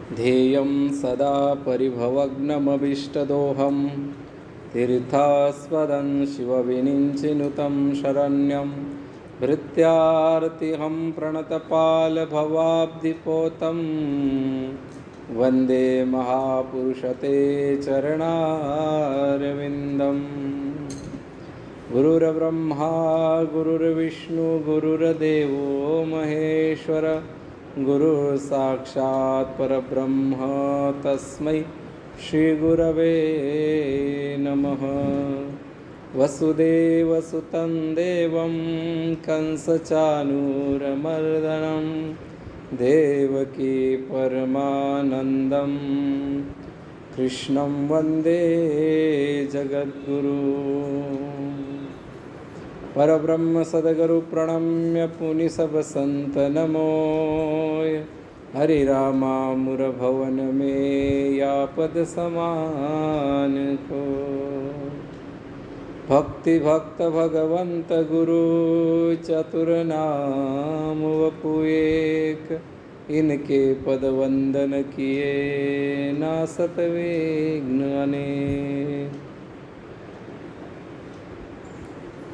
ध्येयं सदा परिभवग्नमभीष्टदोहं तीर्थास्पदं शिवविनिञ्चिनुतं शरण्यं भृत्यार्तिहं प्रणतपालभवाब्धिपोतं वन्दे महापुरुषते चरणारविन्दम्। गुरुर्ब्रह्मा गुरुर्विष्णु गुरुर्देवो महेश्वर गुरुर्साक्षात् परब्रह्म तस्मै श्रीगुरवे नमः। वसुदेवसुतं देवं कंसचानूरमर्दनं देवकी परमानन्दं कृष्णं वन्दे जगद्गुरु। परब्रह्म सद्गुरु प्रणम्य पुनि सब संत नमोय। हरि रामामुर भवन में या पद समान को। भक्ति भक्त भगवंत गुरु चतुर नाम वपु एक। इनके पद वंदन किए नासत विघ्न अनेक।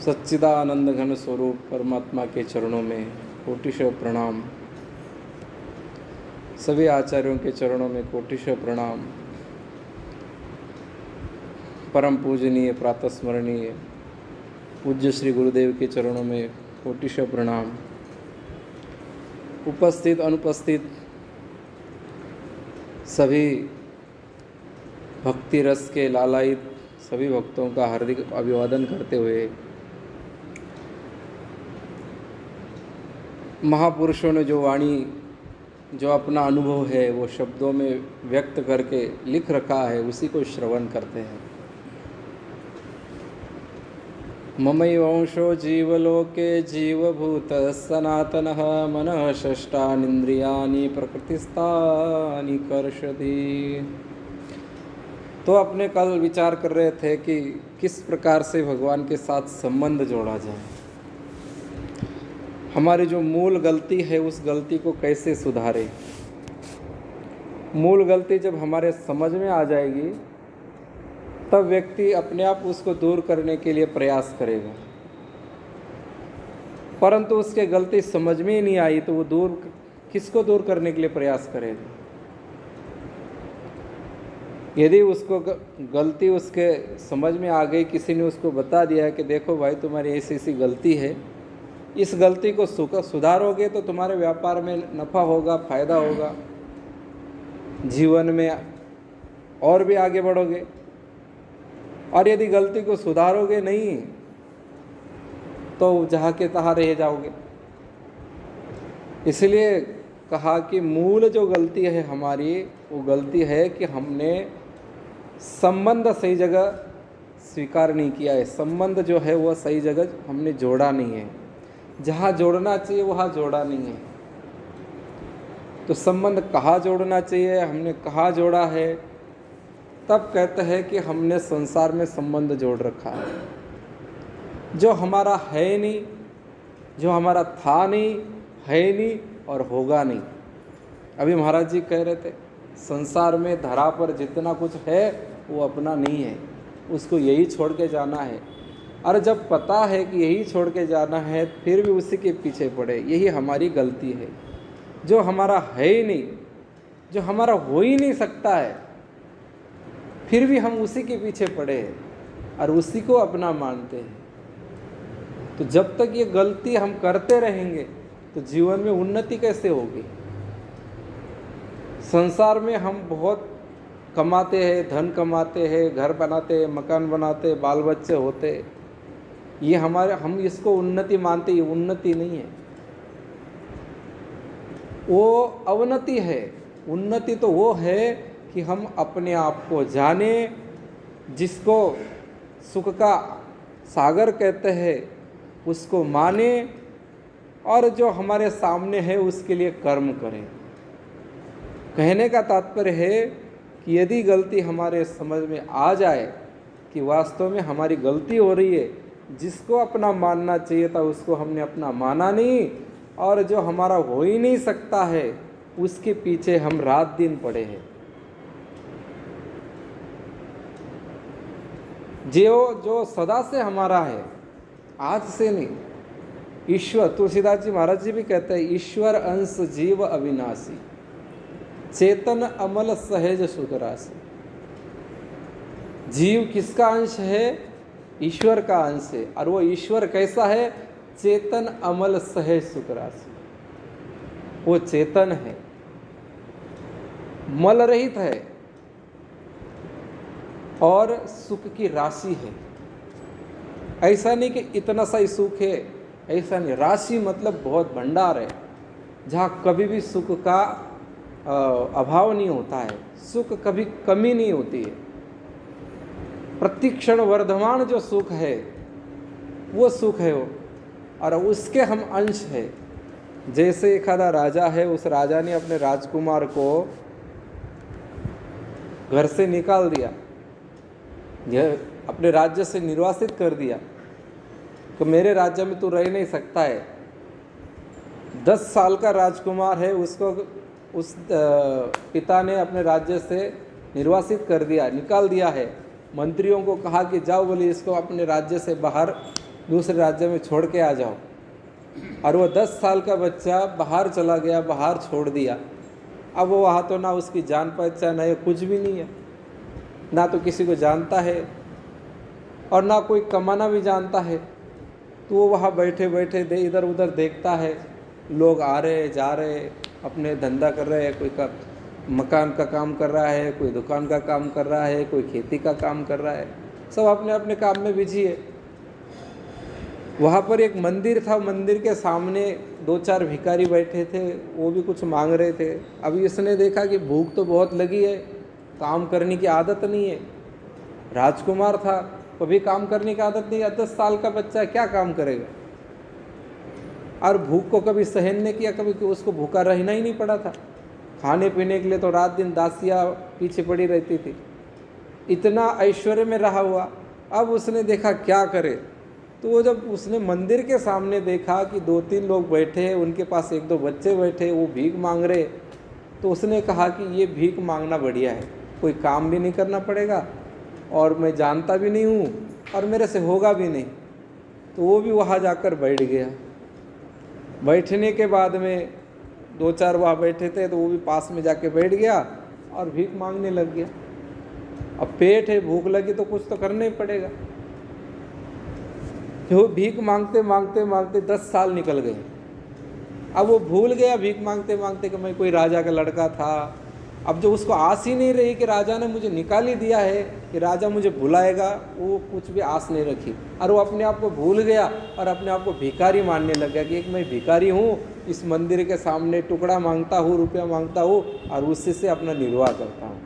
सच्चिदानंद घन स्वरूप परमात्मा के चरणों में कोटिशः प्रणाम। सभी आचार्यों के चरणों में कोटिशः प्रणाम। परम पूजनीय प्रातस्मरणीय पूज्य श्री गुरुदेव के चरणों में कोटिशः प्रणाम। उपस्थित अनुपस्थित सभी भक्ति रस के लालायित सभी भक्तों का हार्दिक अभिवादन करते हुए महापुरुषों ने जो वाणी, जो अपना अनुभव है वो शब्दों में व्यक्त करके लिख रखा है, उसी को श्रवण करते हैं। ममैवंशो जीवलोके जीवभूत सनातनः मनः षष्ठानीन्द्रियाणि प्रकृतिस्थानि कर्षति। तो अपने कल विचार कर रहे थे कि किस प्रकार से भगवान के साथ संबंध जोड़ा जाए। हमारी जो मूल गलती है उस गलती को कैसे सुधारें। मूल गलती जब हमारे समझ में आ जाएगी तब व्यक्ति अपने आप उसको दूर करने के लिए प्रयास करेगा, परंतु उसके गलती समझ में ही नहीं आई तो वो किसको दूर करने के लिए प्रयास करेगा। यदि उसको गलती उसके समझ में आ गई, किसी ने उसको बता दिया कि देखो भाई तुम्हारी ऐसी ऐसी गलती है, इस गलती को सुधारोगे तो तुम्हारे व्यापार में नफ़ा होगा, फायदा होगा, जीवन में और भी आगे बढ़ोगे। और यदि गलती को सुधारोगे नहीं तो जहाँ के तहाँ रह जाओगे। इसलिए कहा कि मूल जो गलती है हमारी, वो गलती है कि हमने संबंध सही जगह स्वीकार नहीं किया है। संबंध जो है वो सही जगह हमने जोड़ा नहीं है, जहाँ जोड़ना चाहिए वहाँ जोड़ा नहीं है। तो संबंध कहाँ जोड़ना चाहिए, हमने कहाँ जोड़ा है, तब कहते हैं कि हमने संसार में संबंध जोड़ रखा है। जो हमारा है नहीं, जो हमारा था नहीं, है नहीं और होगा नहीं। अभी महाराज जी कह रहे थे संसार में धरा पर जितना कुछ है वो अपना नहीं है, उसको यही छोड़ के जाना है। और जब पता है कि यही छोड़ के जाना है फिर भी उसी के पीछे पड़े, यही हमारी गलती है। जो हमारा है ही नहीं, जो हमारा हो ही नहीं सकता है, फिर भी हम उसी के पीछे पड़े और उसी को अपना मानते हैं। तो जब तक ये गलती हम करते रहेंगे तो जीवन में उन्नति कैसे होगी। संसार में हम बहुत कमाते हैं, धन कमाते हैं, घर बनाते हैं, मकान बनाते हैं, बाल बच्चे होते, ये हम इसको उन्नति मानते, ये उन्नति नहीं है, वो अवनति है। उन्नति तो वो है कि हम अपने आप को जाने, जिसको सुख का सागर कहते हैं उसको माने, और जो हमारे सामने है उसके लिए कर्म करें। कहने का तात्पर्य है कि यदि गलती हमारे समझ में आ जाए कि वास्तव में हमारी गलती हो रही है, जिसको अपना मानना चाहिए था उसको हमने अपना माना नहीं, और जो हमारा हो ही नहीं सकता है उसके पीछे हम रात दिन पड़े हैं। जो सदा से हमारा है, आज से नहीं। ईश्वर, तुलसीदास जी महाराज जी भी कहते हैं, ईश्वर अंश जीव अविनाशी, चेतन अमल सहज सुख राशि। जीव किसका अंश है? ईश्वर का अंश है। और वो ईश्वर कैसा है? चेतन अमल सहज सुख राशि। वो चेतन है, मल रहित है और सुख की राशि है। ऐसा नहीं कि इतना सा ही सुख है, ऐसा नहीं। राशि मतलब बहुत भंडार है, जहाँ कभी भी सुख का अभाव नहीं होता है, सुख कभी कमी नहीं होती है। प्रतिक्षण वर्धमान जो सुख है वो सुख है वो, और उसके हम अंश है। जैसे एक आधा राजा है, उस राजा ने अपने राजकुमार को घर से निकाल दिया, यह अपने राज्य से निर्वासित कर दिया कि मेरे राज्य में तू रह नहीं सकता है। 10 साल का राजकुमार है, उसको उस पिता ने अपने राज्य से निर्वासित कर दिया, निकाल दिया है। मंत्रियों को कहा कि जाओ, बोले इसको अपने राज्य से बाहर दूसरे राज्य में छोड़ के आ जाओ। और वो 10 साल का बच्चा बाहर चला गया, बाहर छोड़ दिया। अब वो वहाँ तो ना उसकी जान पहचान है, कुछ भी नहीं है, ना तो किसी को जानता है और ना कोई कमाना भी जानता है। तो वो वहाँ बैठे बैठे इधर उधर देखता है, लोग आ रहे जा रहे, अपने धंधा कर रहे हैं। कोई मकान का काम कर रहा है, कोई दुकान का काम कर रहा है, कोई खेती का काम कर रहा है, सब अपने अपने काम में बिजी है। वहाँ पर एक मंदिर था, मंदिर के सामने 2-4 भिखारी बैठे थे, वो भी कुछ मांग रहे थे। अभी इसने देखा कि भूख तो बहुत लगी है, काम करने की आदत नहीं है। राजकुमार था, कभी काम करने की आदत नहीं है। 10 साल का बच्चा क्या काम करेगा? और भूख को कभी सहन नहीं किया, कभी उसको भूखा रहना ही नहीं पड़ा था। खाने पीने के लिए तो रात दिन दासियाँ पीछे पड़ी रहती थी। इतना ऐश्वर्य में रहा हुआ, अब उसने देखा क्या करे। तो वो जब उसने मंदिर के सामने देखा कि 2-3 लोग बैठे हैं, उनके पास 1-2 बच्चे बैठे, वो भीख मांग रहे, तो उसने कहा कि ये भीख मांगना बढ़िया है, कोई काम भी नहीं करना पड़ेगा और मैं जानता भी नहीं हूँ और मेरे से होगा भी नहीं। तो वो भी वहाँ जाकर बैठ गया। बैठने के बाद में 2-4 वहाँ बैठे थे, तो वो भी पास में जाके बैठ गया और भीख मांगने लग गया। अब पेट है, भूख लगी तो कुछ तो करना ही पड़ेगा। वो भीख मांगते मांगते मांगते 10 साल निकल गए। अब वो भूल गया भीख मांगते मांगते कि मैं कोई राजा का लड़का था। अब जो उसको आस ही नहीं रही कि राजा ने मुझे निकाल ही दिया है, कि राजा मुझे भुलाएगा, वो कुछ भी आस नहीं रखी। और वो अपने आप को भूल गया और अपने आप को भिखारी मानने लग गया कि एक मैं भिखारी हूँ, इस मंदिर के सामने टुकड़ा मांगता हूँ, रुपया मांगता हूँ और उससे से अपना निर्वाह करता हूँ।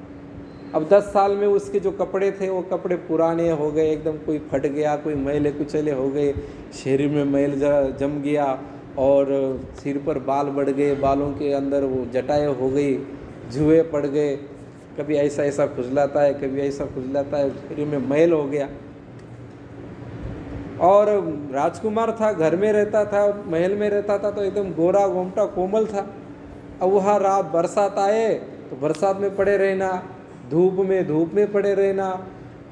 अब 10 साल में उसके जो कपड़े थे वो कपड़े पुराने हो गए, एकदम कोई फट गया, कोई मैले कुचले हो गए, शरीर में मैल जम गया और सिर पर बाल बढ़ गए, बालों के अंदर वो जटाएँ हो गई, जुए पड़ गए, कभी ऐसा ऐसा खुजलाता है, कभी ऐसा खुजलाता है, शरीर में मैल हो गया। और राजकुमार था, घर में रहता था, महल में रहता था, तो एकदम गोरा गोमटा कोमल था। अब वहाँ रात बरसात आए तो बरसात में पड़े रहना, धूप में पड़े रहना,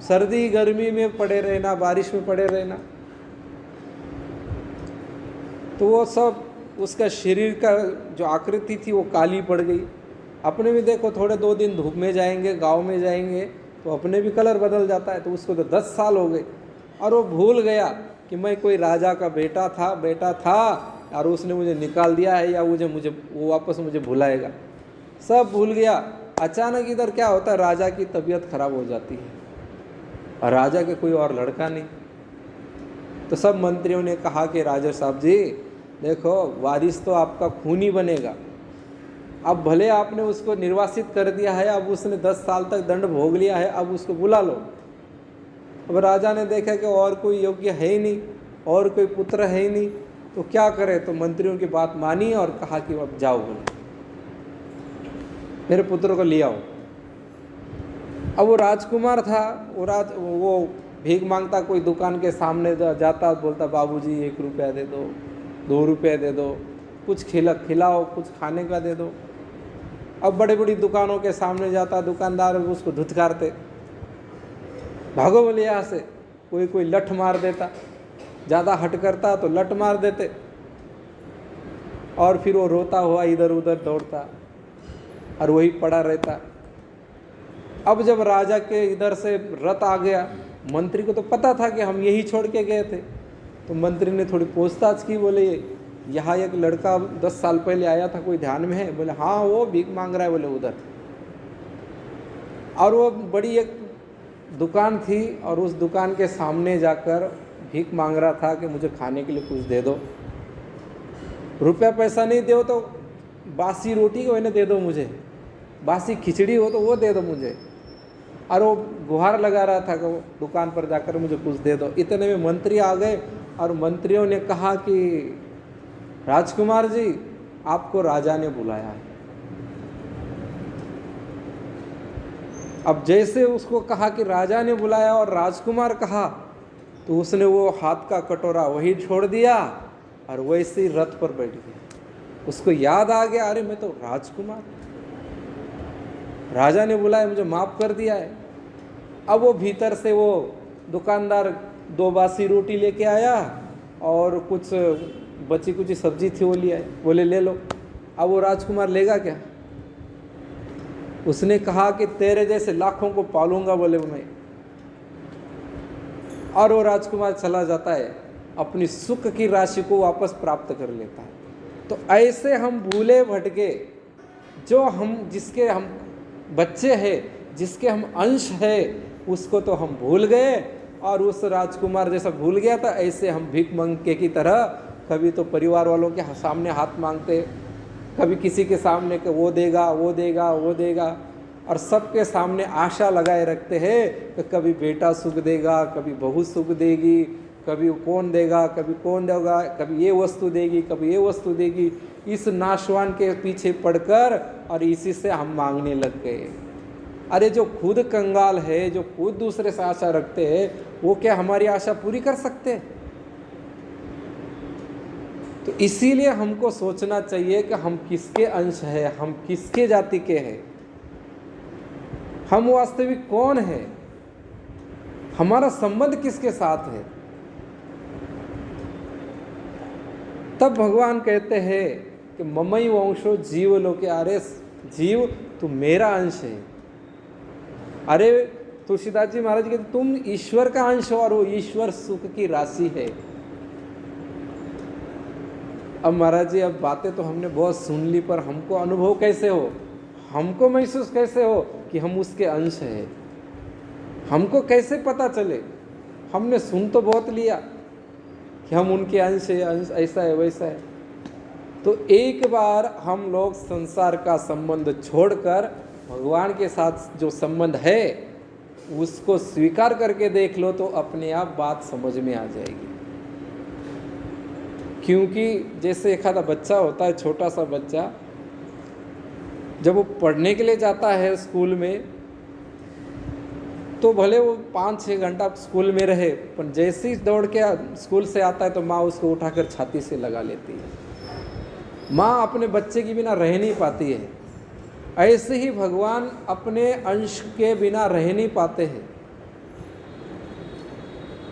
सर्दी गर्मी में पड़े रहना, बारिश में पड़े रहना। तो वो सब, उसका शरीर का जो आकृति थी वो काली पड़ गई। अपने भी देखो, थोड़े 2 दिन धूप में जाएंगे, गांव में जाएंगे तो अपने भी कलर बदल जाता है। तो उसको तो 10 साल हो गए और वो भूल गया कि मैं कोई राजा का बेटा था और उसने मुझे निकाल दिया है, या मुझे वो वापस मुझे भुलाएगा। सब भूल गया। अचानक इधर क्या होता है, राजा की तबीयत खराब हो जाती है और राजा के कोई और लड़का नहीं। तो सब मंत्रियों ने कहा कि राजा साहब जी देखो, वारिस तो आपका खून ही बनेगा। अब भले आपने उसको निर्वासित कर दिया है, अब उसने 10 साल तक दंड भोग लिया है, अब उसको बुला लो। अब राजा ने देखा कि और कोई योग्य है ही नहीं, और कोई पुत्र है ही नहीं, तो क्या करे। तो मंत्रियों की बात मानी और कहा कि अब जाओ, बोले मेरे पुत्र को ले आओ। अब वो राजकुमार था, वो भीख मांगता, कोई दुकान के सामने जाता, बोलता बाबूजी 1 रुपया दे दो, 2 रुपये दे दो, कुछ खिलाओ, कुछ खाने का दे दो। अब बड़े बड़ी दुकानों के सामने जाता, दुकानदार उसको धुतकारते, भागो बोले यहाँ से। कोई कोई लठ मार देता, ज़्यादा हट करता तो लठ मार देते, और फिर वो रोता हुआ इधर उधर दौड़ता और वही पड़ा रहता। अब जब राजा के इधर से रथ आ गया, मंत्री को तो पता था कि हम यही छोड़ के गए थे, तो मंत्री ने थोड़ी पूछताछ की, बोले यहाँ एक लड़का 10 साल पहले आया था, कोई ध्यान में है? बोले हाँ, वो भीख मांग रहा है, बोले उधर। और वो बड़ी एक दुकान थी और उस दुकान के सामने जाकर भीख मांग रहा था कि मुझे खाने के लिए कुछ दे दो, रुपया पैसा नहीं दो तो बासी रोटी को इन्हें दे दो, मुझे बासी खिचड़ी हो तो वो दे दो मुझे। और वो गुहार लगा रहा था कि वो दुकान पर जाकर मुझे कुछ दे दो। इतने में मंत्री आ गए और मंत्रियों ने कहा कि राजकुमार जी, आपको राजा ने बुलाया है। अब जैसे उसको कहा कि राजा ने बुलाया और राजकुमार कहा, तो उसने वो हाथ का कटोरा वही छोड़ दिया और वैसे ही रथ पर बैठ गया। उसको याद आ गया, अरे मैं तो राजकुमार, राजा ने बुलाया, मुझे माफ कर दिया है। अब वो भीतर से वो दुकानदार 2 बासी रोटी लेके आया और कुछ बची कुछ सब्जी थी वो ले आए, बोले ले लो। अब वो राजकुमार लेगा क्या? उसने कहा कि तेरे जैसे लाखों को पालूंगा, बोले मैं। और वो राजकुमार चला जाता है, अपनी सुख की राशि को वापस प्राप्त कर लेता है। तो ऐसे हम भूले भटके, जो हम जिसके हम बच्चे हैं, जिसके हम अंश है, उसको तो हम भूल गए। और उस राजकुमार जैसा भूल गया था, ऐसे हम भीख मंगे की तरह कभी तो परिवार वालों के सामने हाथ मांगते, कभी किसी के सामने कि वो देगा वो देगा वो देगा, और सबके सामने आशा लगाए रखते हैं कि कभी बेटा सुख देगा, कभी बहू सुख देगी, कभी कौन देगा, कभी कौन देगा, कभी ये वस्तु देगी, कभी ये वस्तु देगी। इस नाशवान के पीछे पड़कर और इसी से हम मांगने लग गए। अरे जो खुद कंगाल है, जो खुद दूसरे से आशा रखते हैं, वो क्या हमारी आशा पूरी कर सकते? तो इसीलिए हमको सोचना चाहिए कि हम किसके अंश हैं, हम किसके जाति के हैं, हम वास्तविक कौन है, हमारा संबंध किसके साथ है। तब भगवान कहते हैं कि ममई वंशो जीव लोके, अरे जीव तू मेरा अंश है। अरे तुलसीदास जी महाराज कहते तुम ईश्वर का अंश हो और वो ईश्वर सुख की राशि है। अब महाराज जी, अब बातें तो हमने बहुत सुन ली, पर हमको अनुभव कैसे हो, हमको महसूस कैसे हो कि हम उसके अंश हैं? हमको कैसे पता चले? हमने सुन तो बहुत लिया कि हम उनके अंश है, अंश ऐसा है वैसा है। तो एक बार हम लोग संसार का संबंध छोड़कर भगवान के साथ जो संबंध है उसको स्वीकार करके देख लो, तो अपने आप बात समझ में आ जाएगी। क्योंकि जैसे एक आधा बच्चा होता है, छोटा सा बच्चा, जब वो पढ़ने के लिए जाता है स्कूल में, तो भले वो 5-6 घंटा स्कूल में रहे, पर जैसे ही दौड़ के स्कूल से आता है तो माँ उसको उठाकर छाती से लगा लेती है। माँ अपने बच्चे के बिना रह नहीं पाती है। ऐसे ही भगवान अपने अंश के बिना रह नहीं पाते हैं।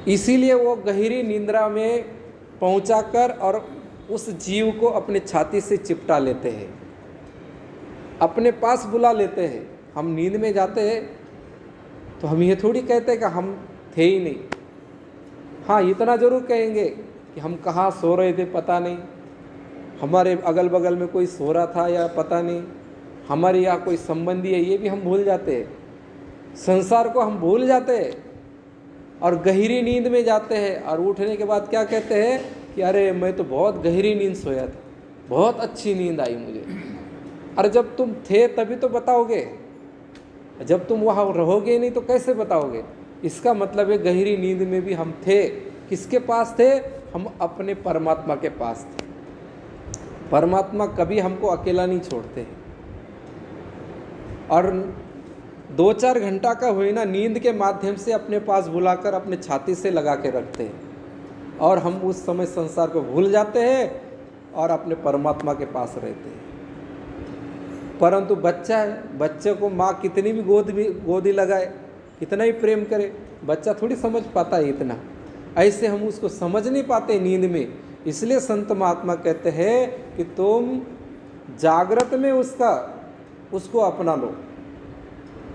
इसीलिए वो गहरी निद्रा में पहुंचाकर और उस जीव को अपने छाती से चिपटा लेते हैं, अपने पास बुला लेते हैं। हम नींद में जाते हैं तो हम ये थोड़ी कहते हैं कि हम थे ही नहीं। हाँ, इतना जरूर कहेंगे कि हम कहाँ सो रहे थे पता नहीं, हमारे अगल बगल में कोई सो रहा था या पता नहीं, हमारे यहाँ कोई संबंधी है, ये भी हम भूल जाते हैं। संसार को हम भूल जाते हैं और गहरी नींद में जाते हैं, और उठने के बाद क्या कहते हैं कि अरे मैं तो बहुत गहरी नींद सोया था, बहुत अच्छी नींद आई मुझे। अरे जब तुम थे तभी तो बताओगे, जब तुम वहाँ रहोगे नहीं तो कैसे बताओगे? इसका मतलब है गहरी नींद में भी हम थे। किसके पास थे? हम अपने परमात्मा के पास थे। परमात्मा कभी हमको अकेला नहीं छोड़ते। और 2-4 घंटा का हुई ना नींद के माध्यम से अपने पास बुलाकर अपने छाती से लगा के रखते हैं, और हम उस समय संसार को भूल जाते हैं और अपने परमात्मा के पास रहते हैं। परंतु बच्चा है, बच्चे को माँ कितनी भी गोदी लगाए, कितना ही प्रेम करे, बच्चा थोड़ी समझ पाता है इतना। ऐसे हम उसको समझ नहीं पाते नींद में। इसलिए संत महात्मा कहते हैं कि तुम जागृत में उसको अपना लो।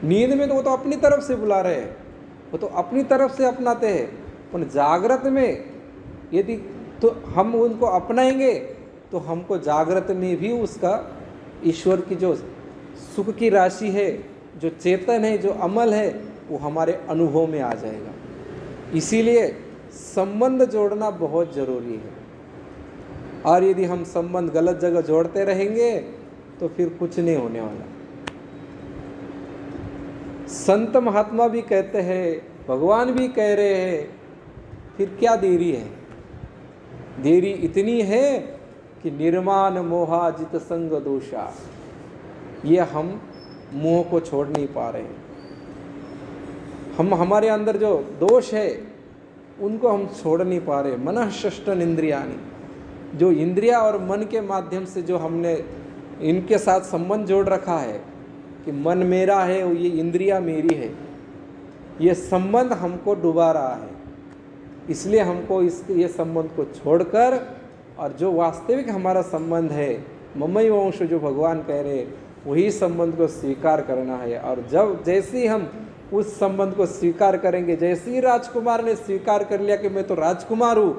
नींद में तो वो तो अपनी तरफ से बुला रहे हैं, वो तो अपनी तरफ से अपनाते हैं, पर जागृत में यदि तो हम उनको अपनाएंगे तो हमको जागृत में भी उसका ईश्वर की जो सुख की राशि है, जो चेतन है, जो अमल है, वो हमारे अनुभव में आ जाएगा। इसीलिए संबंध जोड़ना बहुत ज़रूरी है। और यदि हम संबंध गलत जगह जोड़ते रहेंगे तो फिर कुछ नहीं होने वाला। संत महात्मा भी कहते हैं, भगवान भी कह रहे हैं, फिर क्या देरी है? देरी इतनी है कि निर्माण मोहा जित संग दोषा, ये हम मोह को छोड़ नहीं पा रहे। हम हमारे अंदर जो दोष है उनको हम छोड़ नहीं पा रहे। मनः षष्टन इंद्रियानि, जो इंद्रिया और मन के माध्यम से जो हमने इनके साथ संबंध जोड़ रखा है कि मन मेरा है, ये इंद्रिया मेरी है, ये संबंध हमको डुबा रहा है। इसलिए हमको ये संबंध को छोड़कर और जो वास्तविक हमारा संबंध है, ममैव अंश, जो भगवान कह रहे हैं, वही संबंध को स्वीकार करना है। और जैसे ही हम उस संबंध को स्वीकार करेंगे, जैसे ही राजकुमार ने स्वीकार कर लिया कि मैं तो राजकुमार हूँ,